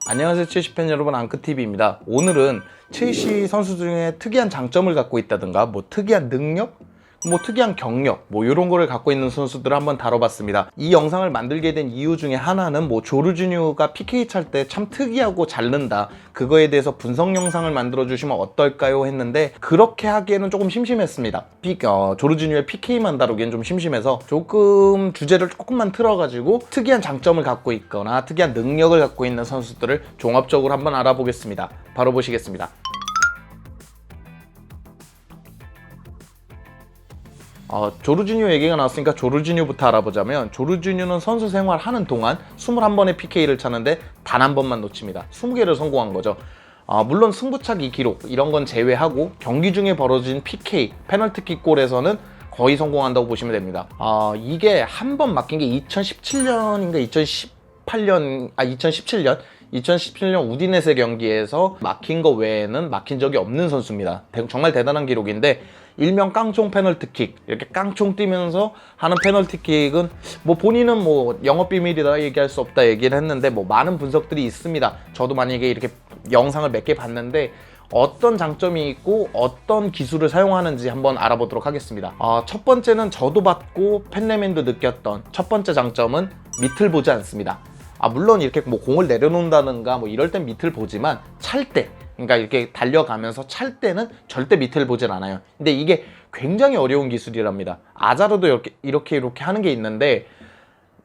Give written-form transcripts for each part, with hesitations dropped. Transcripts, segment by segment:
안녕하세요, 첼시팬 여러분, 앙크TV입니다. 오늘은 첼시 선수 중에 특이한 장점을 갖고 있다든가 특이한 능력? 특이한 경력 이런 거를 갖고 있는 선수들을 한번 다뤄봤습니다. 이 영상을 만들게 된 이유 중에 하나는 조르지뉴가 PK 찰 때 참 특이하고 잘 넣는다, 그거에 대해서 분석 영상을 만들어 주시면 어떨까요 했는데, 그렇게 하기에는 조금 심심했습니다. 조르지뉴의 PK만 다루기엔 좀 심심해서 조금 주제를 조금만 틀어가지고 특이한 장점을 갖고 있거나 특이한 능력을 갖고 있는 선수들을 종합적으로 한번 알아보겠습니다. 바로 보시겠습니다. 조르지뉴 얘기가 나왔으니까 조르지뉴부터 알아보자면, 조르지뉴는 선수 생활하는 동안 21번의 PK를 차는데 단 한 번만 놓칩니다. 20개를 성공한 거죠. 물론 승부차기 기록 이런 건 제외하고 경기 중에 벌어진 PK, 페널티킥 골에서는 거의 성공한다고 보시면 됩니다. 이게 한 번 막힌 게 2017년인가 2017년 우디네세 경기에서 막힌 거 외에는 막힌 적이 없는 선수입니다. 정말 대단한 기록인데, 일명 깡총 페널티킥, 이렇게 깡총 뛰면서 하는 페널티킥은 본인은 영업비밀이다, 얘기할 수 없다 얘기를 했는데 많은 분석들이 있습니다. 저도 만약에 이렇게 영상을 몇 개 봤는데 어떤 장점이 있고 어떤 기술을 사용하는지 한번 알아보도록 하겠습니다. 첫 번째는 저도 봤고 팬레맨도 느꼈던 첫 번째 장점은 밑을 보지 않습니다. 물론 이렇게 공을 내려놓는다든가 이럴 땐 밑을 보지만 찰 때, 그러니까 이렇게 달려가면서 찰 때는 절대 밑을 보진 않아요. 근데 이게 굉장히 어려운 기술이랍니다. 아자르도 이렇게 하는 게 있는데,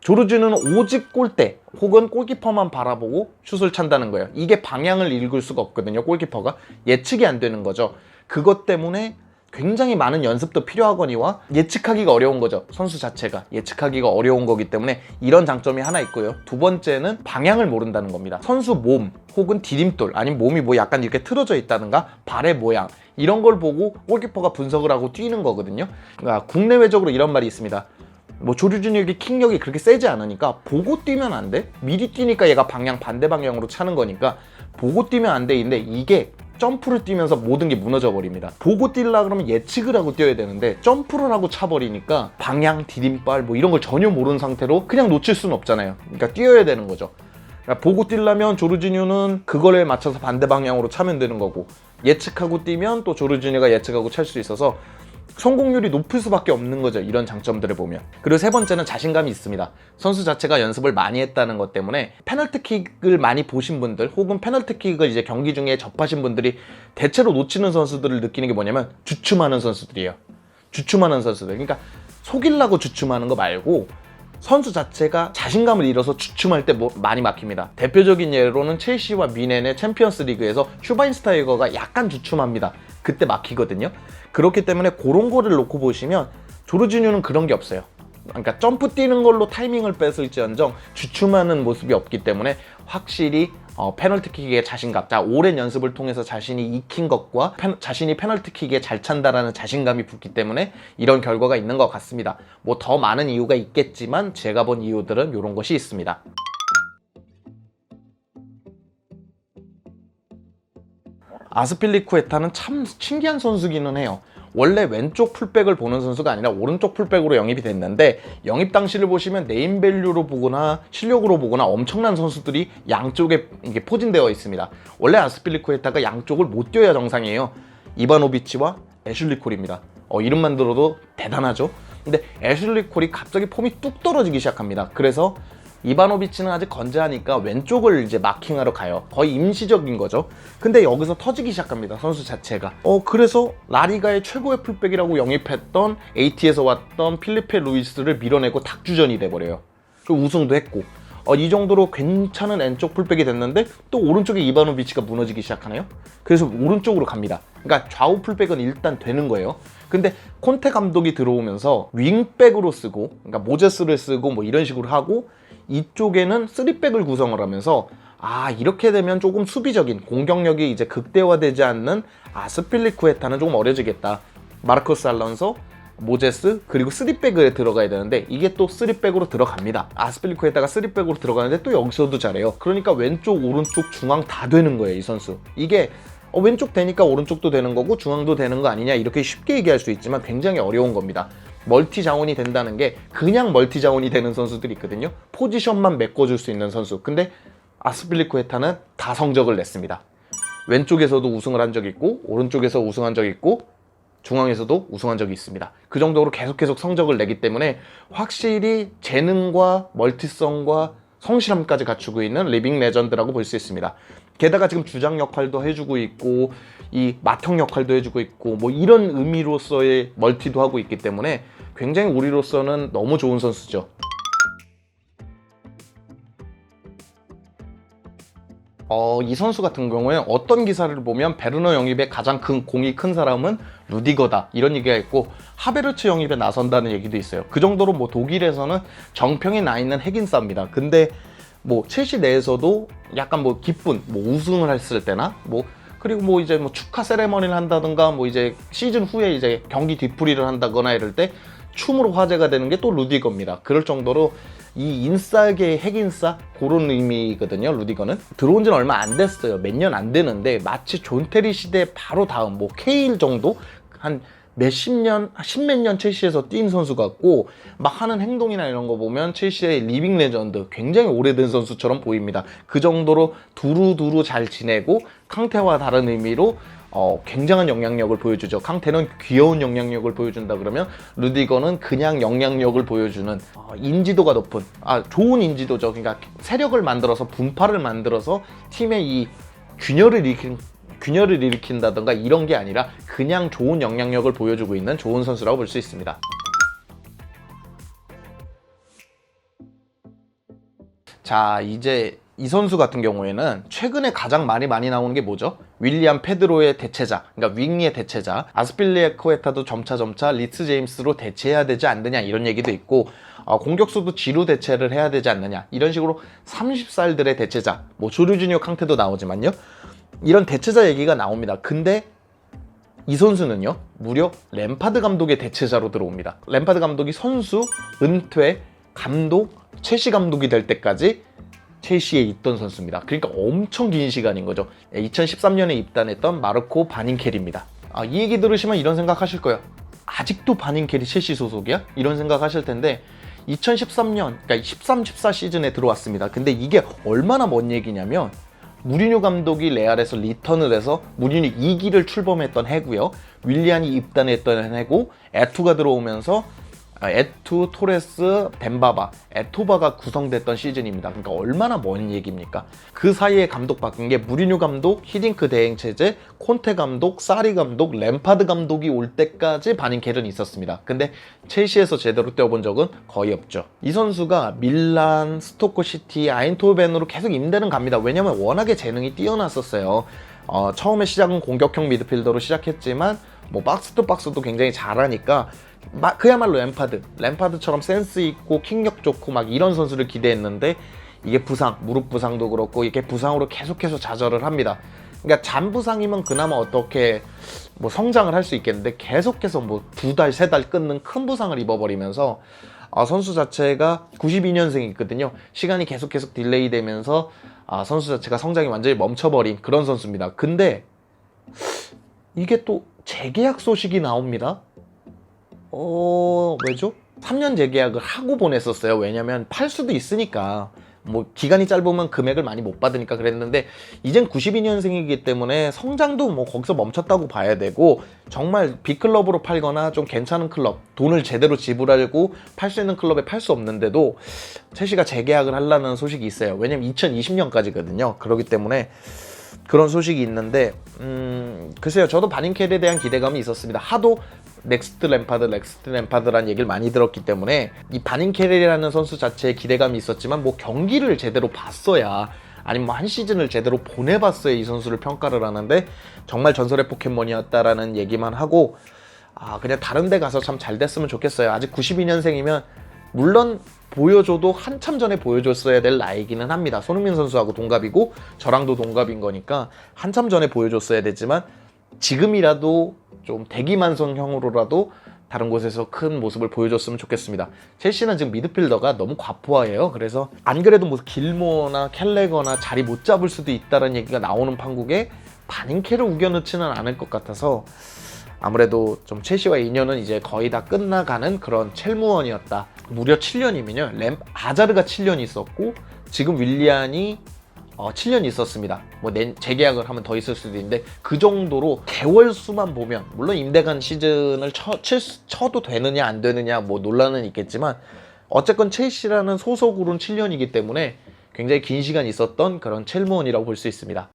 조르지뉴는 오직 골대 혹은 골키퍼만 바라보고 슛을 찬다는 거예요. 이게 방향을 읽을 수가 없거든요. 골키퍼가 예측이 안 되는 거죠. 그것 때문에 굉장히 많은 연습도 필요하거니와 예측하기가 어려운 거죠. 선수 자체가 예측하기가 어려운 거기 때문에 이런 장점이 하나 있고요. 두 번째는 방향을 모른다는 겁니다. 선수 몸 혹은 디딤돌, 아니면 몸이 약간 이렇게 틀어져 있다든가 발의 모양, 이런 걸 보고 골키퍼가 분석을 하고 뛰는 거거든요. 그러니까 국내외적으로 이런 말이 있습니다. 조르지뉴의 킥력이 그렇게 세지 않으니까 보고 뛰면 안 돼? 미리 뛰니까 얘가 반대 방향으로 차는 거니까 보고 뛰면 안 돼인데, 이게 점프를 뛰면서 모든 게 무너져 버립니다. 보고 뛰려고 그러면 예측을 하고 뛰어야 되는데 점프를 하고 차버리니까 방향, 디딤발 이런 걸 전혀 모르는 상태로 그냥 놓칠 수는 없잖아요. 그러니까 뛰어야 되는 거죠. 그러니까 보고 뛰려면 조르지뉴는 그거에 맞춰서 반대 방향으로 차면 되는 거고, 예측하고 뛰면 또 조르지뉴가 예측하고 찰 수 있어서 성공률이 높을 수밖에 없는 거죠. 이런 장점들을 보면. 그리고 세 번째는 자신감이 있습니다. 선수 자체가 연습을 많이 했다는 것 때문에 페널티킥을 많이 보신 분들 혹은 페널티킥을 이제 경기 중에 접하신 분들이 대체로 놓치는 선수들을 느끼는 게 뭐냐면, 주춤하는 선수들이에요. 주춤하는 선수들. 그러니까 속이려고 주춤하는 거 말고 선수 자체가 자신감을 잃어서 주춤할 때 많이 막힙니다. 대표적인 예로는 첼시와 미넨의 챔피언스 리그에서 슈바인스타이거가 약간 주춤합니다. 그때 막히거든요. 그렇기 때문에 그런 거를 놓고 보시면 조르지뉴는 그런 게 없어요. 그러니까 점프 뛰는 걸로 타이밍을 뺐을지언정 주춤하는 모습이 없기 때문에 확실히 페널티킥의 자신감, 오랜 연습을 통해서 자신이 익힌 것과 자신이 페널티킥에 잘 찬다라는 자신감이 붙기 때문에 이런 결과가 있는 것 같습니다. 더 많은 이유가 있겠지만 제가 본 이유들은 이런 것이 있습니다. 아스필리쿠에타는 참 신기한 선수기는 해요. 원래 왼쪽 풀백을 보는 선수가 아니라 오른쪽 풀백으로 영입이 됐는데, 영입 당시를 보시면 네임밸류로 보거나 실력으로 보거나 엄청난 선수들이 양쪽에 이게 포진되어 있습니다. 원래 아스필리쿠에타가 양쪽을 못 뛰어야 정상이에요. 이바노비치와 애슐리 콜입니다. 이름만 들어도 대단하죠. 근데 애슐리 콜이 갑자기 폼이 뚝 떨어지기 시작합니다. 그래서 이바노비치는 아직 건재하니까 왼쪽을 이제 마킹하러 가요. 거의 임시적인 거죠. 근데 여기서 터지기 시작합니다. 선수 자체가. 그래서 라리가의 최고의 풀백이라고 영입했던 AT에서 왔던 필리페 루이스를 밀어내고 닭주전이 돼버려요. 그리고 우승도 했고. 이 정도로 괜찮은 왼쪽 풀백이 됐는데 또 오른쪽에 이바노비치가 무너지기 시작하네요. 그래서 오른쪽으로 갑니다. 그러니까 좌우 풀백은 일단 되는 거예요. 근데 콘테 감독이 들어오면서 윙백으로 쓰고, 그러니까 모제스를 쓰고 이런 식으로 하고, 이쪽에는 3백을 구성을 하면서 이렇게 되면 조금 수비적인 공격력이 이제 극대화되지 않는 아스필리쿠에타는 조금 어려지겠다. 마르코스 알론소, 모제스, 그리고 3백에 들어가야 되는데 이게 또 3백으로 들어갑니다. 아스필리쿠에타가 3백으로 들어가는데 또 여기서도 잘해요. 그러니까 왼쪽, 오른쪽, 중앙 다 되는 거예요, 이 선수. 이게 왼쪽 되니까 오른쪽도 되는 거고 중앙도 되는 거 아니냐, 이렇게 쉽게 얘기할 수 있지만 굉장히 어려운 겁니다. 멀티 자원이 된다는 게 그냥 멀티 자원이 되는 선수들이 있거든요. 포지션만 메꿔줄 수 있는 선수. 근데 아스필리쿠에타는 다 성적을 냈습니다. 왼쪽에서도 우승을 한 적이 있고 오른쪽에서 우승한 적이 있고 중앙에서도 우승한 적이 있습니다. 그 정도로 계속 성적을 내기 때문에 확실히 재능과 멀티성과 성실함까지 갖추고 있는 리빙 레전드라고 볼 수 있습니다. 게다가 지금 주장 역할도 해주고 있고 이 맏형 역할도 해주고 있고 뭐 이런 의미로서의 멀티도 하고 있기 때문에 굉장히 우리로서는 너무 좋은 선수죠. 이 선수 같은 경우에 어떤 기사를 보면 베르너 영입에 가장 공이 큰 사람은 루디거다 이런 얘기가 있고 하베르츠 영입에 나선다는 얘기도 있어요. 그 정도로 뭐 독일에서는 정평이 나 있는 핵인싸입니다. 근데 뭐 첼시 내에서도 약간 뭐 기쁜 뭐 우승을 했을 때나 뭐 그리고 뭐 이제 뭐 축하 세레머니를 한다든가 뭐 이제 시즌 후에 이제 경기 뒤풀이를 한다거나 이럴 때 춤으로 화제가 되는 게 또 루디거입니다. 그럴 정도로 이 인싸계의 핵인싸 그런 의미거든요. 루디거는 들어온 지는 얼마 안 됐어요. 몇 년 안 되는데 마치 존 테리 시대 바로 다음 뭐 케일 정도 한 몇십 년, 십몇 년 첼시에서 뛴 선수 같고 막 하는 행동이나 이런 거 보면 첼시의 리빙 레전드 굉장히 오래된 선수처럼 보입니다. 그 정도로 두루두루 잘 지내고 캉테와 다른 의미로 굉장한 영향력을 보여주죠. 캉테는 귀여운 영향력을 보여준다 그러면 루디거는 그냥 영향력을 보여주는 인지도가 높은 좋은 인지도죠. 그러니까 세력을 만들어서 분파를 만들어서 팀의 이 균열을 일으킨다던가 이런 게 아니라 그냥 좋은 영향력을 보여주고 있는 좋은 선수라고 볼 수 있습니다. 자, 이제 이 선수 같은 경우에는 최근에 가장 많이 나오는 게 뭐죠? 윌리안 페드로의 대체자, 그러니까 윙의 대체자, 아스필리쿠에타도 점차 리스 제임스로 대체해야 되지 않느냐 이런 얘기도 있고 공격수도 지루 대체를 해야 되지 않느냐 이런 식으로 30살들의 대체자, 뭐 조르지니오 캉테도 나오지만요. 이런 대체자 얘기가 나옵니다. 근데 이 선수는요 무려 램파드 감독의 대체자로 들어옵니다. 램파드 감독이 선수, 은퇴, 감독, 첼시 감독이 될 때까지 첼시에 있던 선수입니다. 그러니까 엄청 긴 시간인 거죠. 2013년에 입단했던 마르코 바닌켈입니다. 이 얘기 들으시면 이런 생각 하실 거예요. 아직도 바닌켈이 첼시 소속이야? 이런 생각 하실 텐데 2013년, 그러니까 13, 14 시즌에 들어왔습니다. 근데 이게 얼마나 먼 얘기냐면 무리뉴 감독이 레알에서 리턴을 해서 무리뉴 2기를 출범했던 해고요. 윌리안이 입단했던 해고 에투가 들어오면서 에투, 토레스, 덴바바, 에토바가 구성됐던 시즌입니다. 그러니까 얼마나 먼 얘기입니까? 그 사이에 감독 바뀐 게 무리뉴 감독, 히딩크 대행체제, 콘테 감독, 사리 감독, 램파드 감독이 올 때까지 바닌켈은 있었습니다. 근데 첼시에서 제대로 뛰어본 적은 거의 없죠. 이 선수가 밀란, 스토크시티, 아인토벤으로 계속 임대는 갑니다. 왜냐면 워낙에 재능이 뛰어났었어요. 처음에 시작은 공격형 미드필더로 시작했지만 뭐 박스 투 박스도 굉장히 잘하니까 그야말로 램파드처럼 센스 있고 킥력 좋고 막 이런 선수를 기대했는데 이게 무릎 부상도 그렇고 이게 부상으로 계속해서 좌절을 합니다. 그러니까 잔부상이면 그나마 어떻게 뭐 성장을 할 수 있겠는데 계속해서 뭐 2달, 3달 끊는 큰 부상을 입어버리면서 선수 자체가 92년생이거든요. 시간이 계속 딜레이 되면서 선수 자체가 성장이 완전히 멈춰버린 그런 선수입니다. 근데 이게 또 재계약 소식이 나옵니다. 왜죠? 3년 재계약을 하고 보냈었어요. 왜냐면 팔 수도 있으니까 뭐 기간이 짧으면 금액을 많이 못 받으니까 그랬는데 이젠 92년생이기 때문에 성장도 뭐 거기서 멈췄다고 봐야 되고 정말 빅클럽으로 팔거나 좀 괜찮은 클럽 돈을 제대로 지불하고 팔 수 있는 클럽에 팔 수 없는데도 첼시가 재계약을 하려는 소식이 있어요. 왜냐면 2020년까지거든요. 그렇기 때문에 그런 소식이 있는데 글쎄요. 저도 바닌켈에 대한 기대감이 있었습니다. 하도 넥스트 램파드라는 얘기를 많이 들었기 때문에 이 바닌켈이라는 선수 자체에 기대감이 있었지만 뭐 경기를 제대로 봤어야 아니면 뭐 한 시즌을 제대로 보내봤어야 이 선수를 평가를 하는데 정말 전설의 포켓몬이었다라는 얘기만 하고 그냥 다른 데 가서 참 잘 됐으면 좋겠어요. 아직 92년생이면 물론 보여줘도 한참 전에 보여줬어야 될 나이기는 합니다. 손흥민 선수하고 동갑이고 저랑도 동갑인 거니까 한참 전에 보여줬어야 되지만 지금이라도 좀 대기만성형으로라도 다른 곳에서 큰 모습을 보여줬으면 좋겠습니다. 첼시는 지금 미드필더가 너무 과포화해요. 그래서 안 그래도 뭐 길모어나 켈레거나 자리 못 잡을 수도 있다는 얘기가 나오는 판국에 바닌켈을 우겨넣지는 않을 것 같아서 아무래도 좀 첼시와 인연은 이제 거의 다 끝나가는 그런 첼무원이었다. 무려 7년이면요. 아자르가 7년 있었고 지금 윌리안이 7년 있었습니다. 뭐 재계약을 하면 더 있을 수도 있는데 그 정도로 개월 수만 보면 물론 임대간 시즌을 쳐도 되느냐 안 되느냐 뭐 논란은 있겠지만 어쨌건 첼시라는 소속으로는 7년이기 때문에 굉장히 긴 시간 있었던 그런 첼무원이라고 볼 수 있습니다.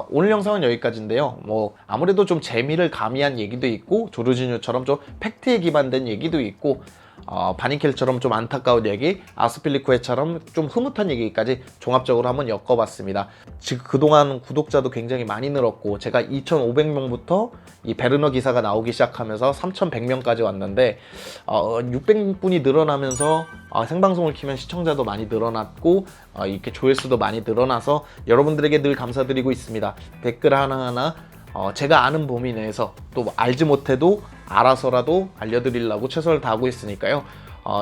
오늘 영상은 여기까지인데요. 뭐 아무래도 좀 재미를 가미한 얘기도 있고 조르지뉴처럼 좀 팩트에 기반된 얘기도 있고 바니켈처럼 좀 안타까운 얘기, 아스필리쿠에처럼 좀 흐뭇한 얘기까지 종합적으로 한번 엮어봤습니다. 지금 그동안 구독자도 굉장히 많이 늘었고 제가 2,500명부터 이 베르너 기사가 나오기 시작하면서 3,100명까지 왔는데 600분이 늘어나면서 생방송을 키면 시청자도 많이 늘어났고 이렇게 조회수도 많이 늘어나서 여러분들에게 늘 감사드리고 있습니다. 댓글 하나하나 제가 아는 범위 내에서 또 알지 못해도 알아서라도 알려드리려고 최선을 다하고 있으니까요.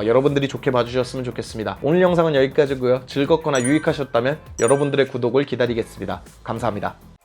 여러분들이 좋게 봐주셨으면 좋겠습니다. 오늘 영상은 여기까지고요. 즐겁거나 유익하셨다면 여러분들의 구독을 기다리겠습니다. 감사합니다.